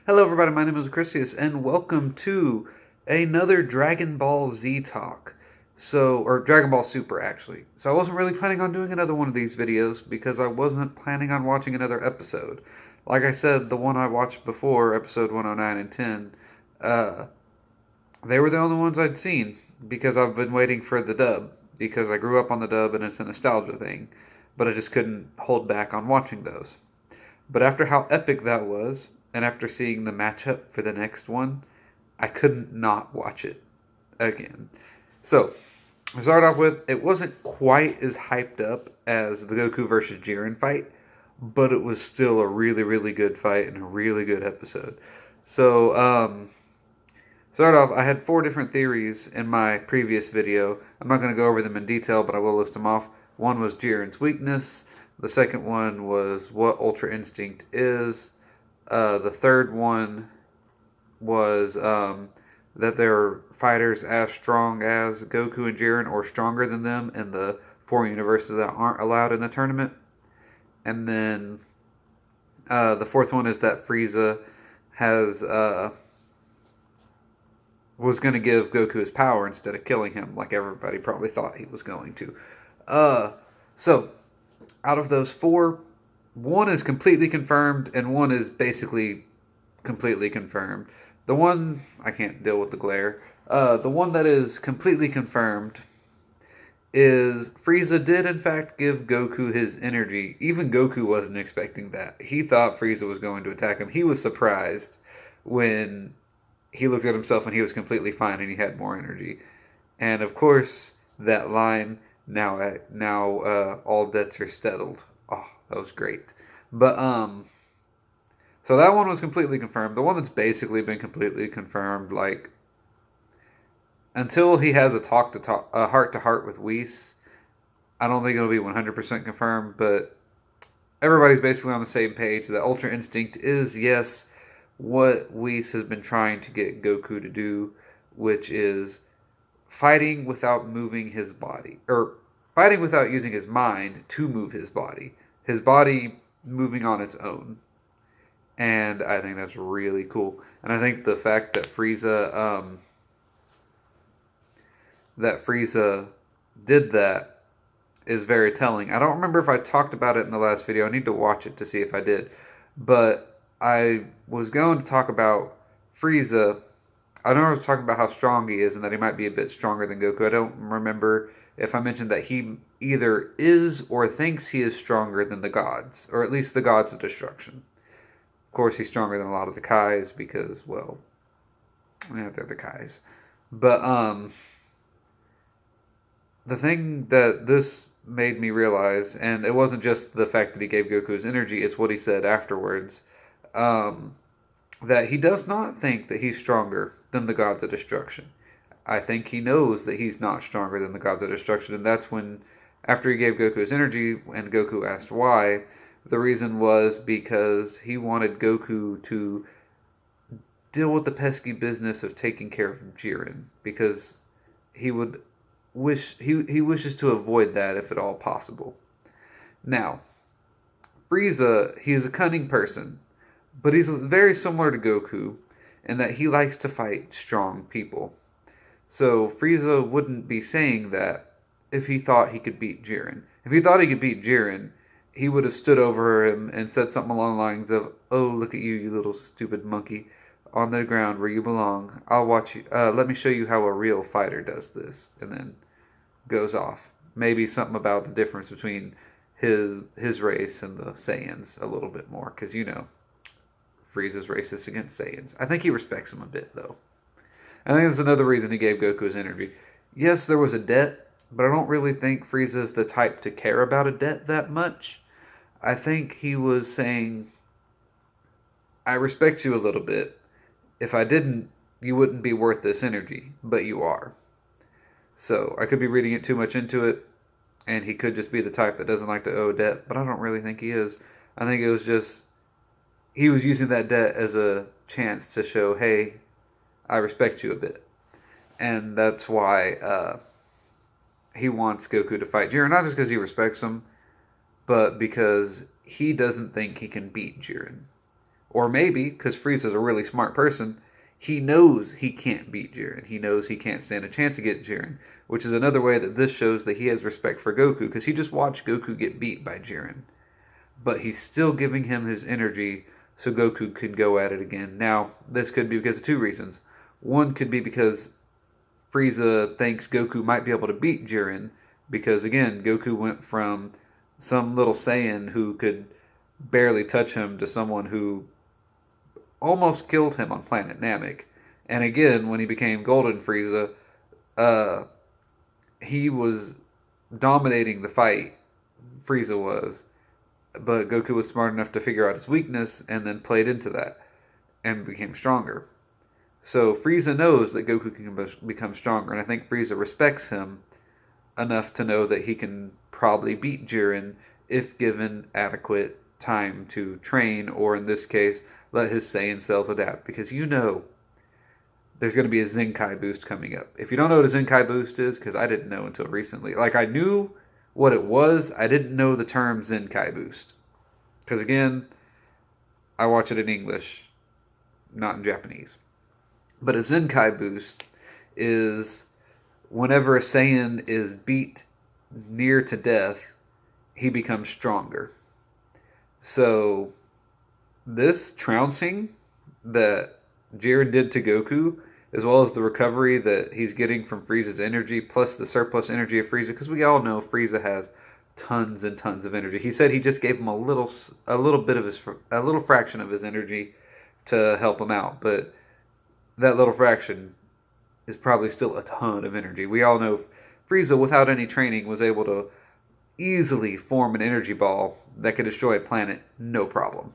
Hello everybody, my name is Chrysius, and welcome to another Dragon Ball Z talk. Or Dragon Ball Super actually. So I wasn't really planning on doing another one of these videos because I wasn't planning on watching another episode. Like I said, the one I watched before, episode 109 and 10, uh, they were the only ones I'd seen because I've been waiting for the dub. Because I grew up on the dub and it's a nostalgia thing. But I just couldn't hold back on watching those. But after how epic that was, and after seeing the matchup for the next one, I couldn't not watch it again. So, to start off with, it wasn't quite as hyped up as the Goku versus Jiren fight, but it was still a really, really good fight and a really good episode. So, start off, I had 4 different theories in my previous video. I'm not going to go over them in detail, but I will list them off. One was Jiren's weakness. The second one was what Ultra Instinct is. The third one was that they're fighters as strong as Goku and Jiren or stronger than them in the 4 universes that aren't allowed in the tournament. And then the fourth one is that Frieza has was going to give Goku his power instead of killing him, like everybody probably thought he was going to. So, out of those 4, one is completely confirmed, and one is basically completely confirmed. The one, I can't deal with the glare. The one that is completely confirmed is Frieza did in fact give Goku his energy. Even Goku wasn't expecting that. He thought Frieza was going to attack him. He was surprised when he looked at himself and he was completely fine and he had more energy. And of course, that line, now all debts are settled. Oh, that was great. But so that one was completely confirmed. The one that's basically been completely confirmed, like until he has a heart to heart with Whis, I don't think it'll be 100% confirmed. But everybody's basically on the same page that Ultra Instinct is, yes, what Whis has been trying to get Goku to do, which is fighting without moving his body, or fighting without using his mind to move his body. His body moving on its own. And I think that's really cool. And I think the fact that Frieza did that is very telling. I don't remember if I talked about it in the last video. I need to watch it to see if I did. But I was going to talk about Frieza. I know I was talking about how strong he is and that he might be a bit stronger than Goku. I don't remember if I mentioned that he either is or thinks he is stronger than the gods, or at least the gods of destruction. Of course, he's stronger than a lot of the Kais because, well, yeah, they're the Kais. But the thing that this made me realize, and it wasn't just the fact that he gave Goku his energy, it's what he said afterwards, that he does not think that he's stronger than the gods of destruction. I think he knows that he's not stronger than the gods of destruction, and that's when, after he gave Goku his energy, and Goku asked why, the reason was because he wanted Goku to deal with the pesky business of taking care of Jiren, because he would he wishes to avoid that if at all possible. Now, Frieza, he is a cunning person, but he's very similar to Goku in that he likes to fight strong people. So Frieza wouldn't be saying that if he thought he could beat Jiren. If he thought he could beat Jiren, he would have stood over him and said something along the lines of, "Oh, look at you, you little stupid monkey, on the ground where you belong. I'll watch you. Let me show you how a real fighter does this," and then goes off. Maybe something about the difference between his race and the Saiyans a little bit more, because Frieza's racist against Saiyans. I think he respects them a bit though. I think that's another reason he gave Goku his energy. Yes, there was a debt, but I don't really think Frieza's the type to care about a debt that much. I think he was saying, I respect you a little bit. If I didn't, you wouldn't be worth this energy, but you are. So I could be reading it too much into it, and he could just be the type that doesn't like to owe debt, but I don't really think he is. I think it was just, he was using that debt as a chance to show, hey, I respect you a bit. And that's why he wants Goku to fight Jiren, not just because he respects him, but because he doesn't think he can beat Jiren. Or maybe, because Frieza's a really smart person, he knows he can't beat Jiren. He knows he can't stand a chance against Jiren, which is another way that this shows that he has respect for Goku, because he just watched Goku get beat by Jiren. But he's still giving him his energy so Goku can go at it again. Now, this could be because of two reasons. One could be because Frieza thinks Goku might be able to beat Jiren, because again, Goku went from some little Saiyan who could barely touch him to someone who almost killed him on planet Namek. And again, when he became Golden Frieza, uh, he was dominating the fight. Frieza was, but Goku was smart enough to figure out his weakness and then played into that and became stronger. So Frieza knows that Goku can become stronger, and I think Frieza respects him enough to know that he can probably beat Jiren if given adequate time to train, or in this case, let his Saiyan cells adapt. Because there's going to be a Zenkai boost coming up. If you don't know what a Zenkai boost is, because I didn't know until recently. Like, I knew what it was, I didn't know the term Zenkai boost. Because again, I watch it in English, not in Japanese. But a Zenkai boost is whenever a Saiyan is beat near to death, he becomes stronger. So, this trouncing that Jiren did to Goku, as well as the recovery that he's getting from Frieza's energy, plus the surplus energy of Frieza, because we all know Frieza has tons and tons of energy. He said he just gave him a little fraction of his energy to help him out, but that little fraction is probably still a ton of energy. We all know Frieza, without any training, was able to easily form an energy ball that could destroy a planet, no problem.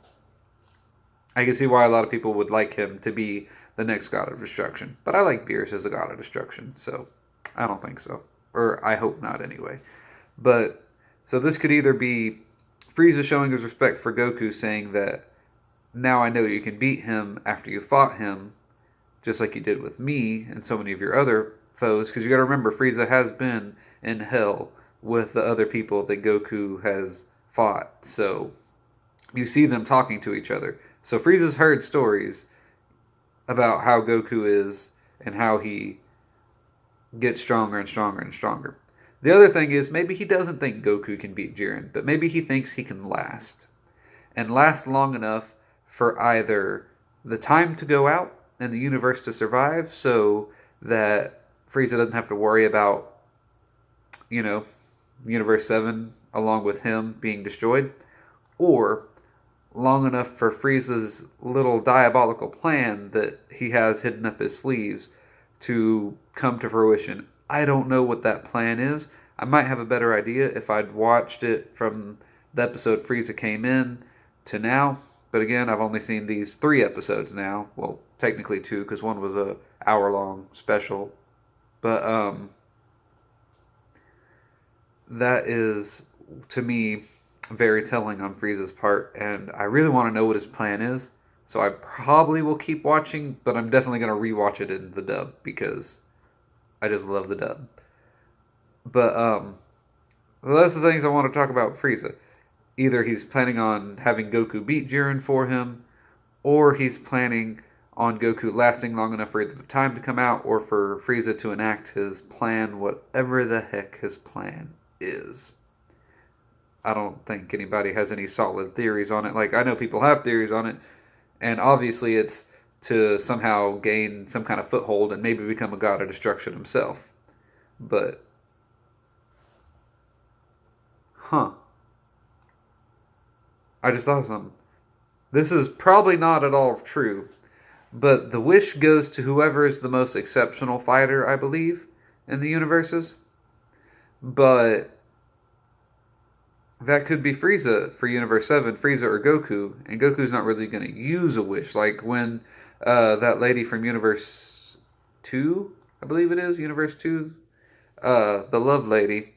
I can see why a lot of people would like him to be the next God of Destruction. But I like Beerus as the God of Destruction, so I don't think so. Or I hope not anyway. But, so this could either be Frieza showing his respect for Goku, saying that now I know you can beat him after you fought him, just like you did with me and so many of your other foes. Because you gotta remember, Frieza has been in hell with the other people that Goku has fought. So you see them talking to each other. So Frieza's heard stories about how Goku is and how he gets stronger and stronger and stronger. The other thing is, maybe he doesn't think Goku can beat Jiren, but maybe he thinks he can last. And last long enough for either the time to go out and the universe to survive, so that Frieza doesn't have to worry about, Universe 7 along with him being destroyed, or long enough for Frieza's little diabolical plan that he has hidden up his sleeves to come to fruition. I don't know what that plan is. I might have a better idea if I'd watched it from the episode Frieza came in to now. But again, I've only seen these 3 episodes now. Well, technically 2, because one was a hour-long special. But that is, to me, very telling on Frieza's part, and I really want to know what his plan is. So I probably will keep watching, but I'm definitely going to rewatch it in the dub because I just love the dub. But well, that's the things I want to talk about with Frieza. Either he's planning on having Goku beat Jiren for him, or he's planning on Goku lasting long enough for either the time to come out or for Frieza to enact his plan, whatever the heck his plan is. I don't think anybody has any solid theories on it. Like, I know people have theories on it, and obviously it's to somehow gain some kind of foothold and maybe become a god of destruction himself. But, I just thought of something. This is probably not at all true, but the wish goes to whoever is the most exceptional fighter, I believe, in the universes. But that could be Frieza for Universe 7, Frieza or Goku, and Goku's not really going to use a wish. Like when that lady from Universe 2, I believe it is, Universe 2, the Love Lady,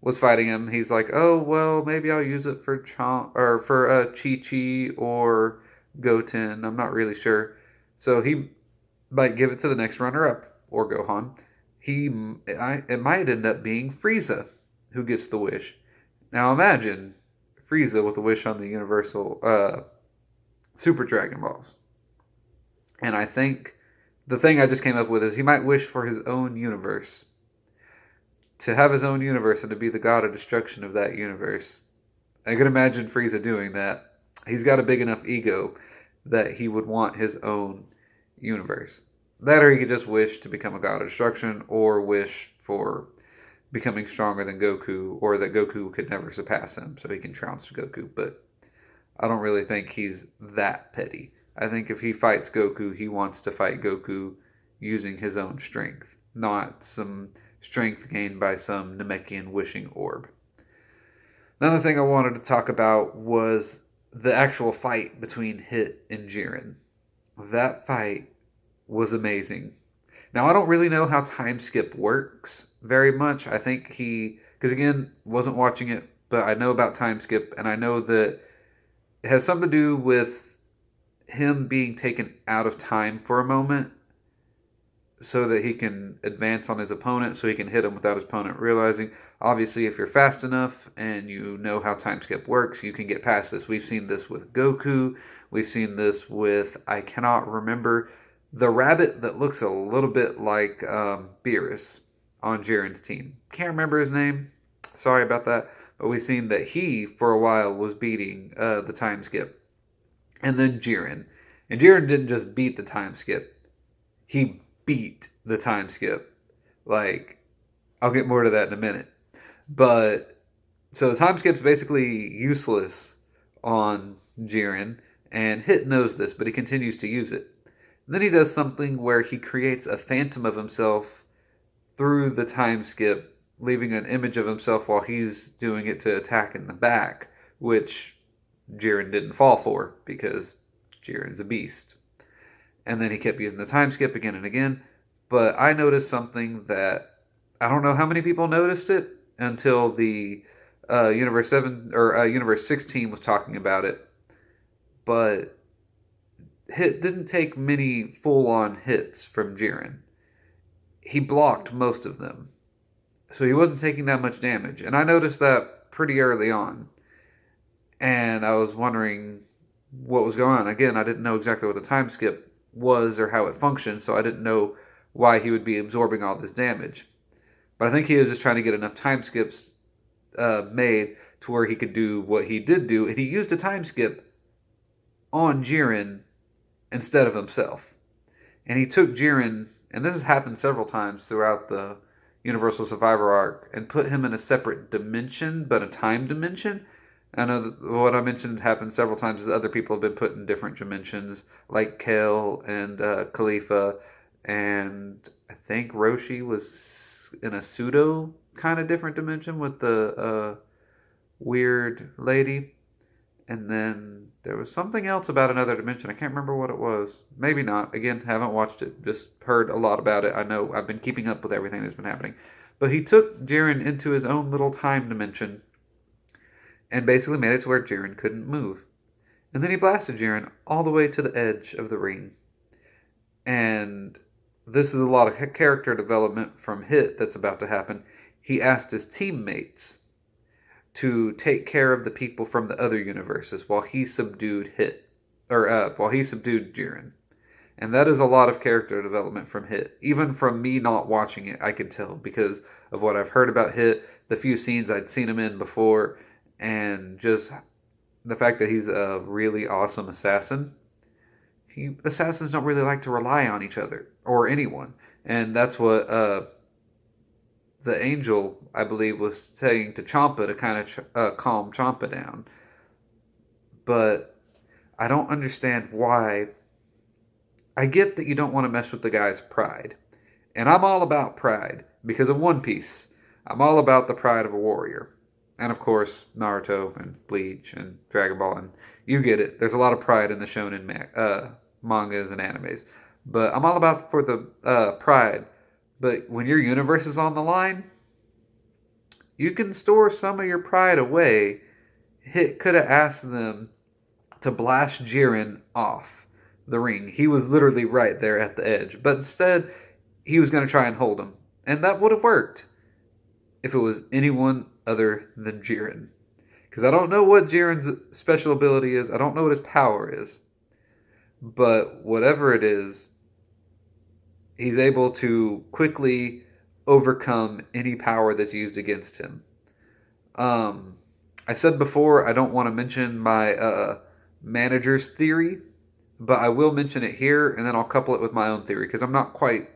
was fighting him. He's like, oh, well, maybe I'll use it for Chi-Chi or Goten. I'm not really sure. So he might give it to the next runner-up, or Gohan. It might end up being Frieza who gets the wish. Now imagine Frieza with a wish on the Universal Super Dragon Balls. And I think the thing I just came up with is he might wish for his own universe. To have his own universe and to be the god of destruction of that universe. I can imagine Frieza doing that. He's got a big enough ego that he would want his own universe. That or he could just wish to become a god of destruction or wish for becoming stronger than Goku or that Goku could never surpass him so he can trounce Goku. But I don't really think he's that petty. I think if he fights Goku, he wants to fight Goku using his own strength, not some strength gained by some Namekian wishing orb. Another thing I wanted to talk about was the actual fight between Hit and Jiren. That fight was amazing. Now, I don't really know how time skip works very much. I think because again, wasn't watching it, but I know about time skip, and I know that it has something to do with him being taken out of time for a moment so that he can advance on his opponent, so he can hit him without his opponent realizing. Obviously, if you're fast enough and you know how time skip works, you can get past this. We've seen this with Goku. We've seen this with, I cannot remember, the rabbit that looks a little bit like Beerus on Jiren's team. Can't remember his name. Sorry about that. But we've seen that he, for a while, was beating the time skip. And then Jiren. And Jiren didn't just beat the time skip. He beat the time skip. Like, I'll get more to that in a minute. But, so the time skip's basically useless on Jiren. And Hit knows this, but he continues to use it. And then he does something where he creates a phantom of himself through the time skip, leaving an image of himself while he's doing it to attack in the back, which Jiren didn't fall for because Jiren's a beast. And then he kept using the time skip again and again. But I noticed something that I don't know how many people noticed it until the Universe 7 or Universe 16 was talking about it. But Hit didn't take many full-on hits from Jiren. He blocked most of them. So he wasn't taking that much damage. And I noticed that pretty early on. And I was wondering what was going on. Again, I didn't know exactly what the time skip was or how it functioned, so I didn't know why he would be absorbing all this damage. But I think he was just trying to get enough time skips made to where he could do what he did do. And he used a time skip on Jiren instead of himself. And he took Jiren, and this has happened several times throughout the Universal Survivor arc, and put him in a separate dimension, but a time dimension. I know that what I mentioned happened several times is other people have been put in different dimensions, like Kale and Khalifa, and I think Roshi was in a pseudo kind of different dimension with the weird lady. And then there was something else about another dimension. I can't remember what it was. Maybe not. Again, haven't watched it. Just heard a lot about it. I know I've been keeping up with everything that's been happening. But he took Jiren into his own little time dimension and basically made it to where Jiren couldn't move. And then he blasted Jiren all the way to the edge of the ring. And this is a lot of character development from Hit that's about to happen. He asked his teammates to take care of the people from the other universes while he subdued while he subdued Jiren. And that is a lot of character development from Hit. Even from me not watching it, I could tell because of what I've heard about Hit, the few scenes I'd seen him in before, and just the fact that he's a really awesome assassin. Assassins don't really like to rely on each other or anyone. And that's what the angel, I believe, was saying to Champa to kind of calm Champa down. But I don't understand why. I get that you don't want to mess with the guy's pride. And I'm all about pride because of One Piece. I'm all about the pride of a warrior. And of course, Naruto and Bleach and Dragon Ball. And you get it. There's a lot of pride in the shonen mangas and animes. But I'm all about for the pride. But when your universe is on the line, you can store some of your pride away. Hit could have asked them to blast Jiren off the ring. He was literally right there at the edge. But instead, he was going to try and hold him. And that would have worked if it was anyone other than Jiren. Because I don't know what Jiren's special ability is. I don't know what his power is. But whatever it is, he's able to quickly overcome any power that's used against him. Um, I said before I don't want to mention my manager's theory, but I will mention it here, and then I'll couple it with my own theory because I'm not quite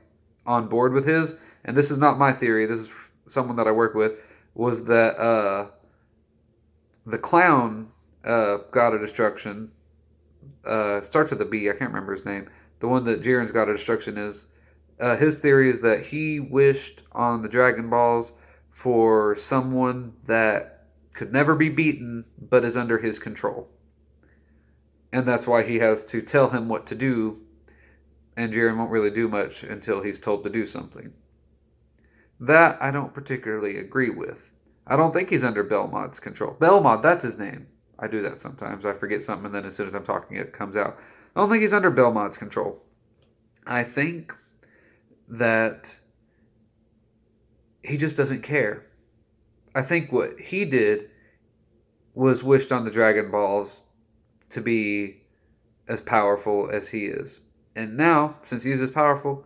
on board with his. And this is not my theory. This is someone that I work with. Was that the clown god of destruction starts with a B. I can't remember his name. The one that Jiren's god of destruction is. His theory is that he wished on the Dragon Balls for someone that could never be beaten, but is under his control. And that's why he has to tell him what to do, and Jiren won't really do much until he's told to do something. That I don't particularly agree with. I don't think he's under Belmont's control. Belmont, that's his name. I do that sometimes. I forget something, and then as soon as I'm talking, it comes out. I don't think he's under Belmont's control. I think that he just doesn't care. I think what he did was wished on the Dragon Balls to be as powerful as he is. And now, since he's as powerful,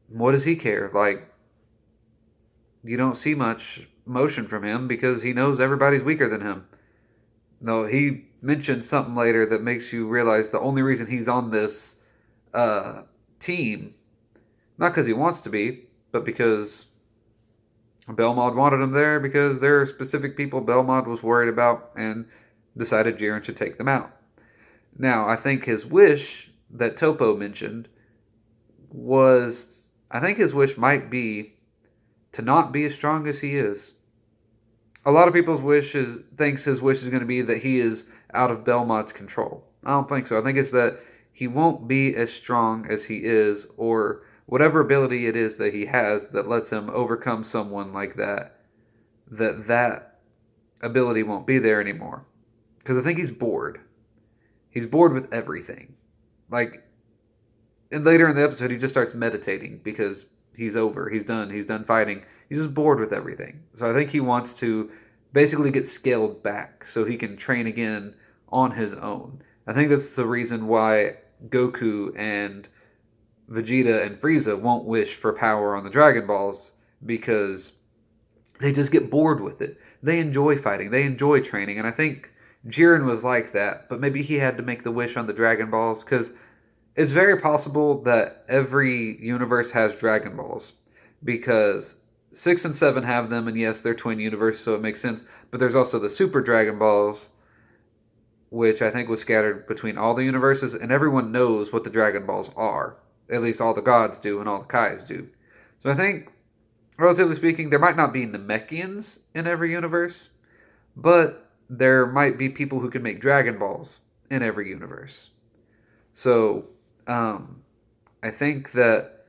what does he care? Like, you don't see much emotion from him because he knows everybody's weaker than him. No, he mentioned something later that makes you realize the only reason he's on this team, not because he wants to be, but because Belmont wanted him there, because there are specific people Belmont was worried about and decided Jiren should take them out. Now, I think his wish that Topo mentioned was, I think his wish might be to not be as strong as he is. A lot of people's thinks his wish is going to be that he is out of Belmont's control. I don't think so. I think it's that he won't be as strong as he is, or whatever ability it is that he has that lets him overcome someone like that, that ability won't be there anymore. Because I think he's bored. He's bored with everything. Like, and later in the episode, he just starts meditating because he's over. He's done fighting. He's just bored with everything. So I think he wants to basically get scaled back so he can train again on his own. I think that's the reason why Goku and Vegeta and Frieza won't wish for power on the Dragon Balls, because they just get bored with it. They enjoy fighting. They enjoy training. And I think Jiren was like that, but maybe he had to make the wish on the Dragon Balls because it's very possible that every universe has Dragon Balls, because 6 and 7 have them, and yes, they're twin universes, so it makes sense. But there's also the Super Dragon Balls, which I think was scattered between all the universes, and everyone knows what the Dragon Balls are. At least all the gods do, and all the Kais do. So I think, relatively speaking, there might not be Namekians in every universe, but there might be people who can make Dragon Balls in every universe. So, I think that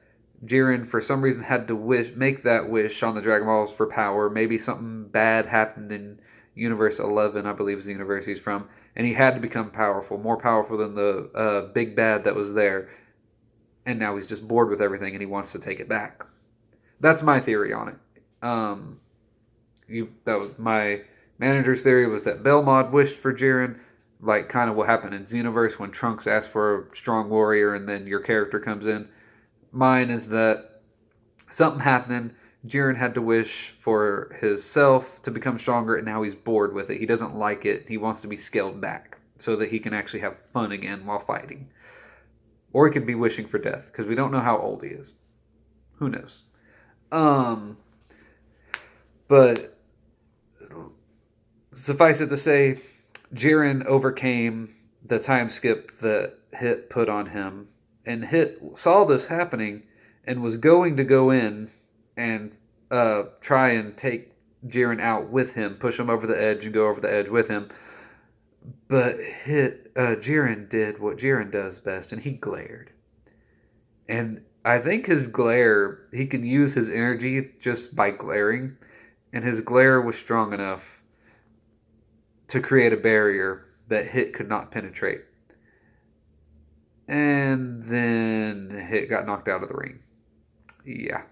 Jiren, for some reason, had to make that wish on the Dragon Balls for power. Maybe something bad happened in Universe 11, I believe is the universe he's from, and he had to become powerful, more powerful than the big bad that was there. And now he's just bored with everything, and he wants to take it back. That's my theory on it. That was my manager's theory, was that Belmont wished for Jiren, like kind of what happened in Xenoverse when Trunks asked for a strong warrior and then your character comes in. Mine is that something happened, Jiren had to wish for himself to become stronger, and now he's bored with it. He doesn't like it. He wants to be scaled back so that he can actually have fun again while fighting. Or he could be wishing for death, because we don't know how old he is. Who knows? But suffice it to say, Jiren overcame the time skip that Hit put on him, and Hit saw this happening and was going to go in and try and take Jiren out with him, push him over the edge and go over the edge with him. But Jiren did what Jiren does best, and he glared. And I think his glare, he can use his energy just by glaring, and his glare was strong enough to create a barrier that Hit could not penetrate. And then Hit got knocked out of the ring. Yeah,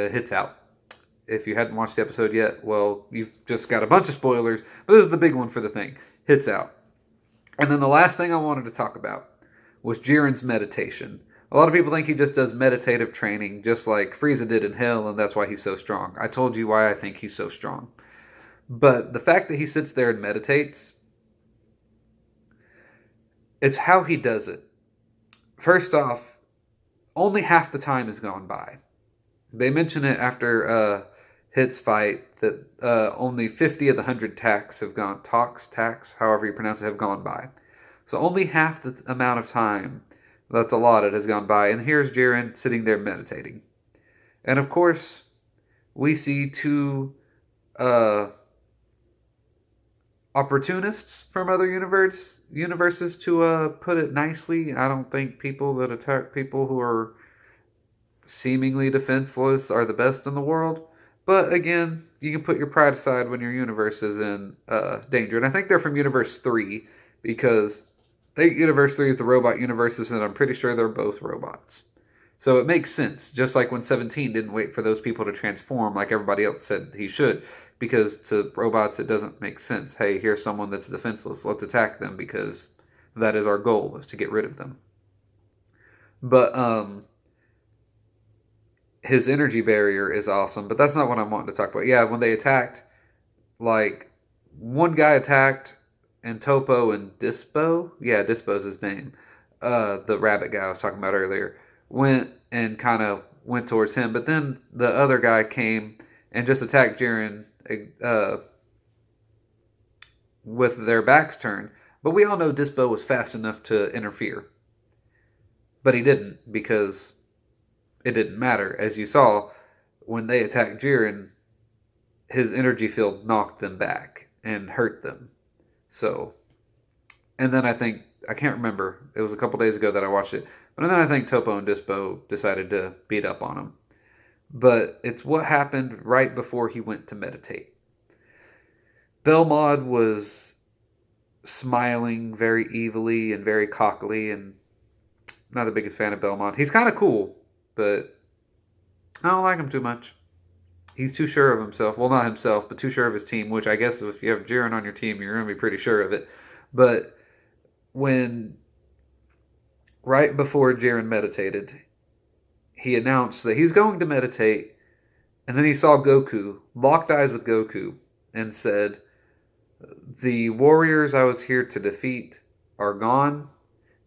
Hit's out. If you hadn't watched the episode yet, well, you've just got a bunch of spoilers, but this is the big one for the thing. Hit's out. And then the last thing I wanted to talk about was Jiren's meditation. A lot of people think he just does meditative training, just like Frieza did in Hell, and that's why he's so strong. I told you why I think he's so strong. But the fact that he sits there and meditates, it's how he does it. First off, only half the time has gone by. They mention it after Hit's fight that only 50 of the 100 tacks, however you pronounce it, have gone by. So only half the amount of time that's allotted has gone by, and here's Jiren sitting there meditating. And of course, we see two opportunists from other universes, to put it nicely. I don't think people that attack people who are seemingly defenseless are the best in the world. But again, you can put your pride aside when your universe is in danger. And I think they're from Universe 3, because Universe 3 is the robot universes, and I'm pretty sure they're both robots. So it makes sense, just like when 17 didn't wait for those people to transform like everybody else said he should, because to robots it doesn't make sense. Hey, here's someone that's defenseless, let's attack them because that is our goal, is to get rid of them. But his energy barrier is awesome, but that's not what I'm wanting to talk about. Yeah, when they attacked, like, one guy attacked, and Topo and Dispo, yeah, Dispo's his name, the rabbit guy I was talking about earlier, went and kind of went towards him, but then the other guy came and just attacked Jiren with their backs turned. But we all know Dispo was fast enough to interfere. But he didn't, because it didn't matter. As you saw, when they attacked Jiren, his energy field knocked them back and hurt them. So, and then I can't remember, it was a couple days ago that I watched it, but then I think Topo and Dispo decided to beat up on him. But it's what happened right before he went to meditate. Belmod was smiling very evilly and very cockily, and I'm not the biggest fan of Belmod. He's kind of cool, but I don't like him too much. He's too sure of himself. Well, not himself, but too sure of his team, which I guess if you have Jiren on your team, you're going to be pretty sure of it. But right before Jiren meditated, he announced that he's going to meditate, and then he saw Goku, locked eyes with Goku, and said, "The warriors I was here to defeat are gone.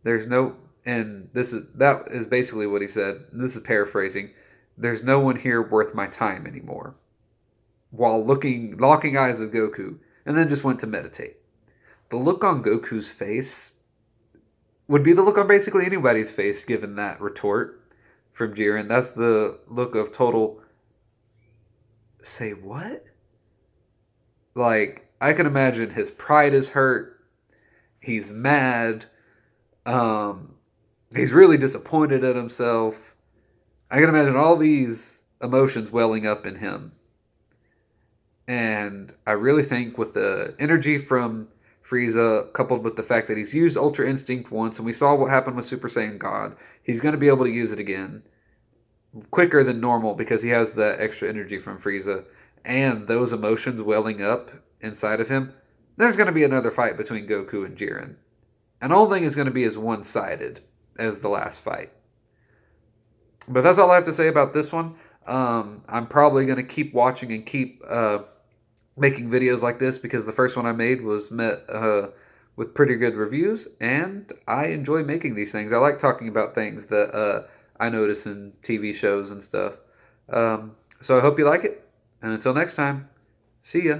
There's no," and that is basically what he said. This is paraphrasing. "There's no one here worth my time anymore." While locking eyes with Goku, and then just went to meditate. The look on Goku's face would be the look on basically anybody's face given that retort from Jiren. That's the look of total, say what? Like, I can imagine his pride is hurt. He's mad. He's really disappointed at himself. I can imagine all these emotions welling up in him. And I really think with the energy from Frieza, coupled with the fact that he's used Ultra Instinct once, and we saw what happened with Super Saiyan God, he's going to be able to use it again quicker than normal because he has that extra energy from Frieza. And those emotions welling up inside of him, there's going to be another fight between Goku and Jiren. And the only thing is going to be as one-sided as the last fight. But that's all I have to say about this one. I'm probably going to keep watching and keep making videos like this because the first one I made was met with pretty good reviews, and I enjoy making these things. I like talking about things that I notice in TV shows and stuff. So I hope you like it, and until next time, see ya.